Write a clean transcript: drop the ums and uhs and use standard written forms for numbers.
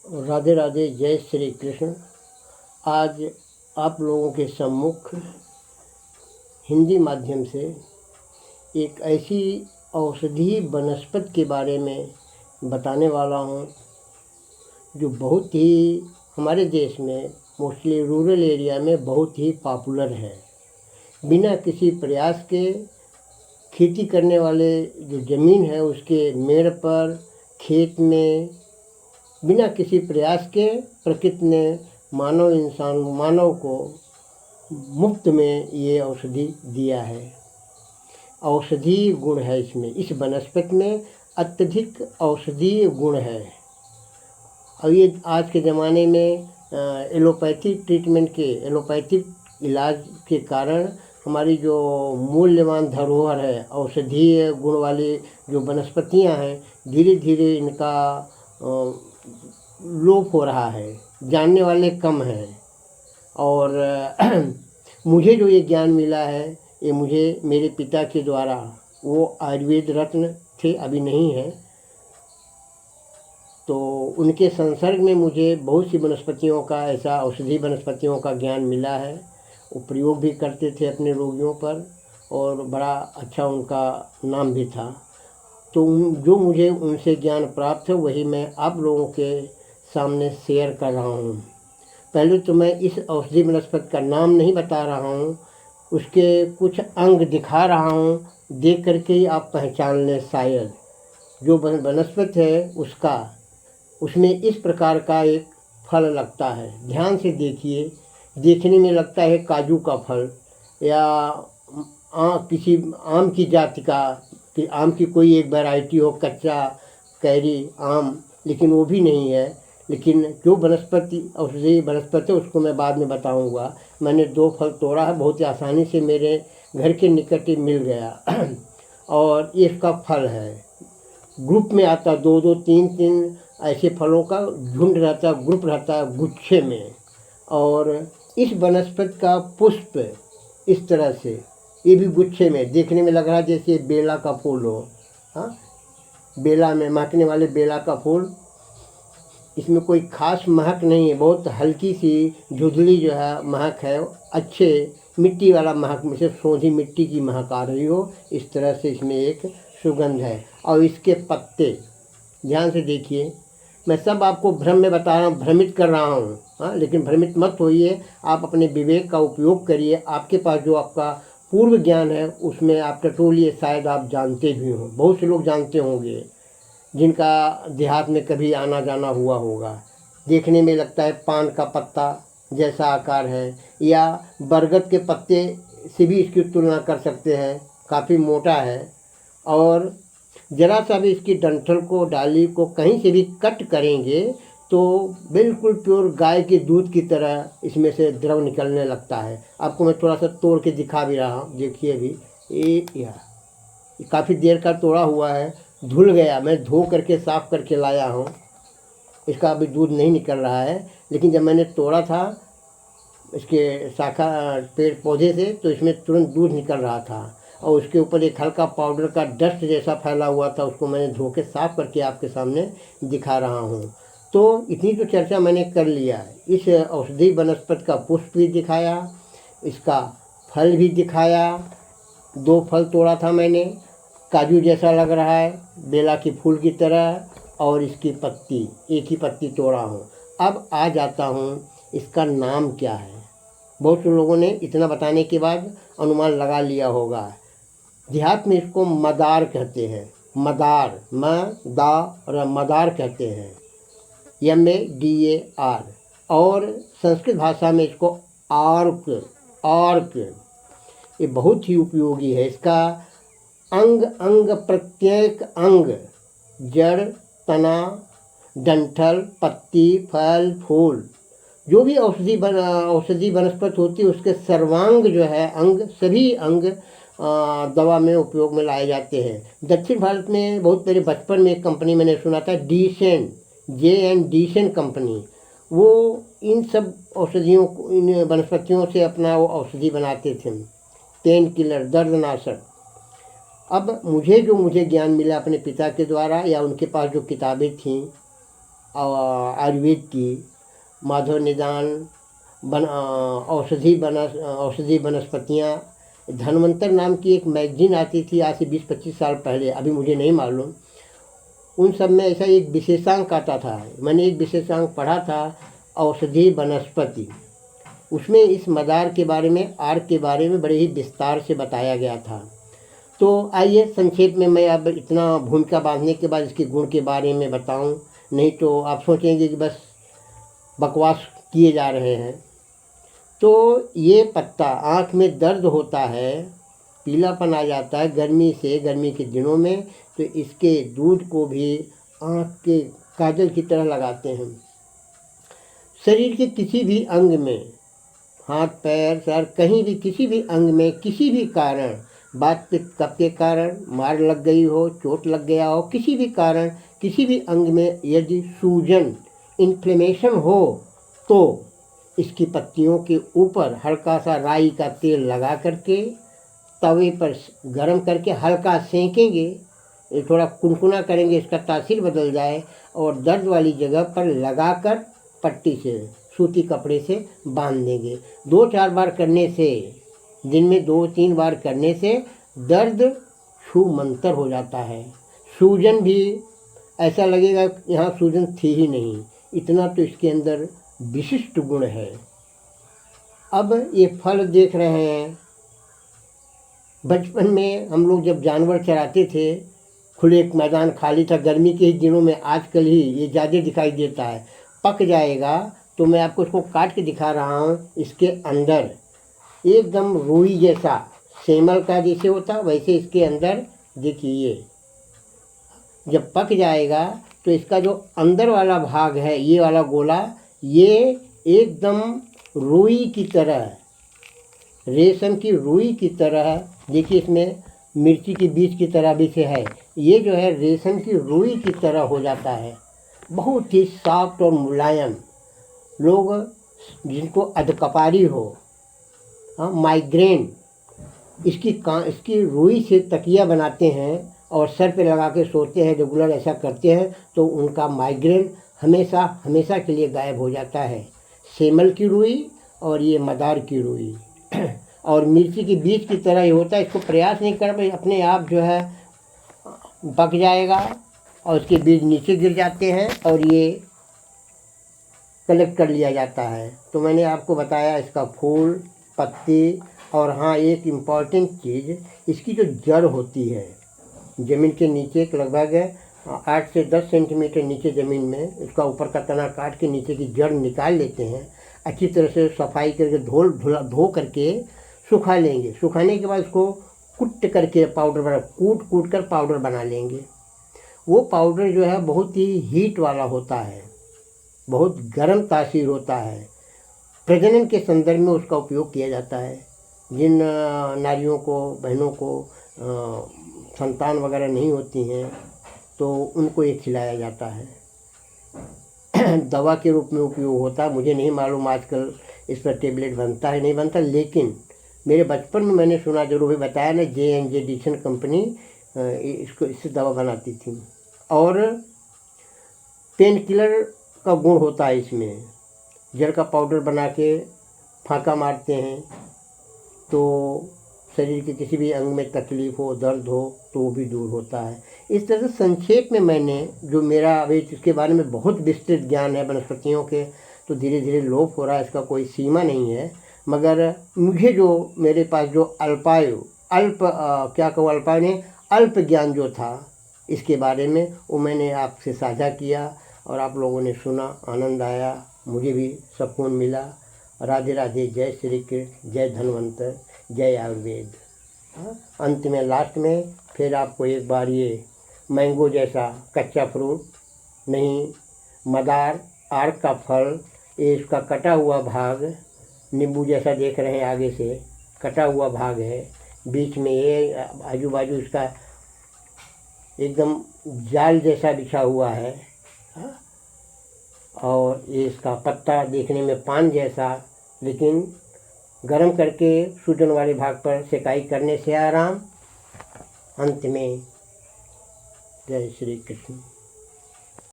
राधे राधे, जय श्री कृष्ण। आज आप लोगों के सम्मुख हिंदी माध्यम से एक ऐसी औषधीय वनस्पति के बारे में बताने वाला हूँ जो बहुत ही हमारे देश में मोस्टली रूरल एरिया में बहुत ही पॉपुलर है। बिना किसी प्रयास के खेती करने वाले जो ज़मीन है उसके मेड़ पर, खेत में, बिना किसी प्रयास के प्रकृति ने मानव को मुफ्त में ये औषधि दिया है। औषधीय गुण है इसमें, इस वनस्पति में अत्यधिक औषधीय गुण है। और ये आज के ज़माने में एलोपैथिक इलाज के कारण हमारी जो मूल्यवान धरोहर है, औषधीय गुण वाली जो वनस्पतियां हैं, धीरे धीरे इनका लोप हो रहा है, जानने वाले कम हैं। और मुझे जो ये ज्ञान मिला है ये मुझे मेरे पिता के द्वारा, वो आयुर्वेद रत्न थे, अभी नहीं है, तो उनके संसर्ग में मुझे बहुत सी वनस्पतियों का, ऐसा औषधि वनस्पतियों का ज्ञान मिला है। वो प्रयोग भी करते थे अपने रोगियों पर और बड़ा अच्छा उनका नाम भी था। तो जो मुझे उनसे ज्ञान प्राप्त है वही मैं आप लोगों के सामने शेयर कर रहा हूँ। पहले तो मैं इस औषधि वनस्पति का नाम नहीं बता रहा हूँ, उसके कुछ अंग दिखा रहा हूँ, देख करके ही आप पहचान लें। शायद जो वनस्पति है उसमें इस प्रकार का एक फल लगता है, ध्यान से देखिए। देखने में लगता है काजू का फल या किसी आम की जाति का, कि आम की कोई एक वैरायटी हो, कच्चा कैरी आम, लेकिन वो भी नहीं है। लेकिन जो वनस्पति औषधि वनस्पति है उसको मैं बाद में बताऊंगा। मैंने 2 फल तोड़ा है, बहुत ही आसानी से मेरे घर के निकट ही मिल गया और ये इसका फल है। ग्रुप में आता, 2-2, 3-3 ऐसे फलों का झुंड रहता है, ग्रुप रहता है गुच्छे में। और इस वनस्पति का पुष्प इस तरह से, ये भी गुच्छे में, देखने में लग रहा है जैसे बेला का फूल हो। हाँ, बेला में महकने वाले बेला का फूल। इसमें कोई खास महक नहीं है, बहुत हल्की सी धुंधली जो है महक है, अच्छे मिट्टी वाला महक में से सोंधी मिट्टी की महक आ रही हो, इस तरह से इसमें एक सुगंध है। और इसके पत्ते ध्यान से देखिए, मैं सब आपको भ्रम में बता रहा हूँ, भ्रमित कर रहा हूँ। हाँ, लेकिन भ्रमित मत होइए, आप अपने विवेक का उपयोग करिए। आपके पास जो आपका पूर्व ज्ञान है उसमें आप टटोलिए, शायद आप जानते भी हों। बहुत से लोग जानते होंगे जिनका देहात में कभी आना जाना हुआ होगा। देखने में लगता है पान का पत्ता जैसा आकार है, या बरगद के पत्ते से भी इसकी तुलना कर सकते हैं, काफ़ी मोटा है। और ज़रा सा भी इसकी डंठल को, डाली को कहीं से भी कट करेंगे तो बिल्कुल प्योर गाय के दूध की तरह इसमें से द्रव निकलने लगता है। आपको मैं थोड़ा सा तोड़ के दिखा भी रहा हूँ, देखिए अभी ये काफ़ी देर का तोड़ा हुआ है, धुल गया, मैं धो करके साफ़ करके लाया हूँ। इसका अभी दूध नहीं निकल रहा है, लेकिन जब मैंने तोड़ा था इसके शाखा पेड़ पौधे से, तो इसमें तुरंत दूध निकल रहा था। और उसके ऊपर एक हल्का पाउडर का डस्ट जैसा फैला हुआ था, उसको मैंने धो के साफ़ करके आपके सामने दिखा रहा हूँ। तो इतनी तो चर्चा मैंने कर लिया है। इस औषधि वनस्पति का पुष्प भी दिखाया, इसका फल भी दिखाया। 2 फल तोड़ा था मैंने, काजू जैसा लग रहा है, बेला की फूल की तरह, और इसकी पत्ती, एक ही पत्ती तोड़ा हूँ। अब आ जाता हूँ इसका नाम क्या है। बहुत से लोगों ने इतना बताने के बाद अनुमान लगा लिया होगा। देहात में इसको मदार कहते हैं, मदार, मदार कहते हैं, MADAR। और संस्कृत भाषा में इसको आर्क। ये बहुत ही उपयोगी है। इसका अंग प्रत्येक अंग, जड़, तना, डंठल, पत्ती, फल, फूल, जो भी औषधि वनस्पति होती है उसके सर्वांग जो है अंग, सभी अंग दवा में उपयोग में लाए जाते हैं। दक्षिण भारत में बहुत मेरे बचपन में एक कंपनी मैंने सुना था, डीसेन कंपनी, वो इन सब औषधियों को, इन वनस्पतियों से अपना वो औषधि बनाते थे, पेन किलर, दर्दनाशक। अब मुझे ज्ञान मिला अपने पिता के द्वारा, या उनके पास जो किताबें थीं, आयुर्वेद की, माधव निदान, औषधि वनस्पतियाँ, धन्वंतर नाम की एक मैगजीन आती थी आज से 20-25 साल पहले, अभी मुझे नहीं मालूम। उन सब में ऐसा एक विशेषांक आता था, मैंने एक विशेषांक पढ़ा था, औषधि वनस्पति। उसमें इस मदार के बारे में, आर्क के बारे में बड़े ही विस्तार से बताया गया था। तो आइए संक्षेप में मैं अब इतना भूमिका बांधने के बाद इसके गुण के बारे में बताऊं, नहीं तो आप सोचेंगे कि बस बकवास किए जा रहे हैं। तो ये पत्ता, आँख में दर्द होता है, पीलापन आ जाता है गर्मी के दिनों में, तो इसके दूध को भी आँख के काजल की तरह लगाते हैं। शरीर के किसी भी अंग में, हाथ पैर सर कहीं भी, किसी भी अंग में किसी भी कारण, बात पित्त कफ के कारण, मार लग गई हो, चोट लग गया हो, किसी भी कारण किसी भी अंग में यदि सूजन, इन्फ्लेमेशन हो, तो इसकी पत्तियों के ऊपर हल्का सा राई का तेल लगा करके तवे पर गरम करके हल्का सेंकेंगे, ये थोड़ा कुनकुना करेंगे, इसका तासीर बदल जाए, और दर्द वाली जगह पर लगाकर पट्टी से, सूती कपड़े से बांध देंगे। 2-4 बार करने से, दिन में 2-3 बार करने से दर्द छू मंतर हो जाता है। सूजन भी ऐसा लगेगा यहाँ सूजन थी ही नहीं, इतना तो इसके अंदर विशिष्ट गुण है। अब ये फल देख रहे हैं, बचपन में हम लोग जब जानवर चराते थे, खुले एक मैदान खाली था, गर्मी के ही दिनों में, आजकल ही ये ज़्यादा दिखाई देता है। पक जाएगा तो मैं आपको इसको काट के दिखा रहा हूँ। इसके अंदर एकदम रुई जैसा, सेमल का जैसे होता वैसे इसके अंदर देखिए, जब पक जाएगा तो इसका जो अंदर वाला भाग है, ये वाला गोला, ये एकदम रुई की तरह, रेशम की रुई की तरह, देखिए इसमें मिर्ची के बीज की तरह भी से है, ये जो है रेशम की रुई की तरह हो जाता है, बहुत ही सॉफ्ट और मुलायम। लोग जिनको अधकपारी हो, माइग्रेन, इसकी रुई से तकिया बनाते हैं और सर पे लगा के सोते हैं, रेगुलर ऐसा करते हैं तो उनका माइग्रेन हमेशा के लिए गायब हो जाता है। सेमल की रुई और ये मदार की रुई और मिर्ची के बीज की तरह ही होता है। इसको प्रयास नहीं कर पाए, अपने आप जो है पक जाएगा और उसके बीज नीचे गिर जाते हैं और ये कलेक्ट कर लिया जाता है। तो मैंने आपको बताया इसका फूल, पत्ती, और हाँ एक इम्पॉर्टेंट चीज़, इसकी जो जड़ होती है ज़मीन के नीचे, लगभग 8 से 10 सेंटीमीटर नीचे ज़मीन में, इसका ऊपर का तना काट के नीचे की जड़ निकाल लेते हैं, अच्छी तरह से सफाई करके धो करके सुखा लेंगे। सुखाने के बाद उसको कूट करके पाउडर बना, कूट कर पाउडर बना लेंगे। वो पाउडर जो है बहुत ही हीट वाला होता है, बहुत गर्म तासीर होता है। प्रजनन के संदर्भ में उसका उपयोग किया जाता है। जिन नारियों को, बहनों को संतान वगैरह नहीं होती हैं तो उनको ये खिलाया जाता है। दवा के रूप में उपयोग होता है। मुझे नहीं मालूम आजकल इस पर टेबलेट बनता है नहीं बनता, लेकिन मेरे बचपन में मैंने सुना, जरूर भी बताया ना, J&J एडिशन कंपनी इससे दवा बनाती थी। और पेन किलर का गुण होता है इसमें। जड़ का पाउडर बना के फाँका मारते हैं तो शरीर के किसी भी अंग में तकलीफ़ हो, दर्द हो तो वो भी दूर होता है। इस तरह से संक्षेप में मैंने जो मेरा अभी इसके बारे में बहुत विस्तृत ज्ञान है वनस्पतियों के, तो धीरे धीरे लोप हो रहा है, इसका कोई सीमा नहीं है। मगर मुझे जो मेरे पास जो अल्प ज्ञान जो था इसके बारे में, वो मैंने आपसे साझा किया और आप लोगों ने सुना, आनंद आया, मुझे भी सुकून मिला। राधे राधे, जय श्री कृष्ण, जय धन्वंतर, जय आयुर्वेद। अंत में, लास्ट में फिर आपको एक बार ये मैंगो जैसा कच्चा फ्रूट नहीं, मदार, आर्क का फल, ये इसका कटा हुआ भाग, नींबू जैसा देख रहे हैं, आगे से कटा हुआ भाग है, बीच में ये आजू बाजू इसका एकदम जाल जैसा बिछा हुआ है, और ये इसका पत्ता देखने में पान जैसा, लेकिन गरम करके सूजन वाले भाग पर सेकाई करने से आराम। अंत में जय श्री कृष्ण।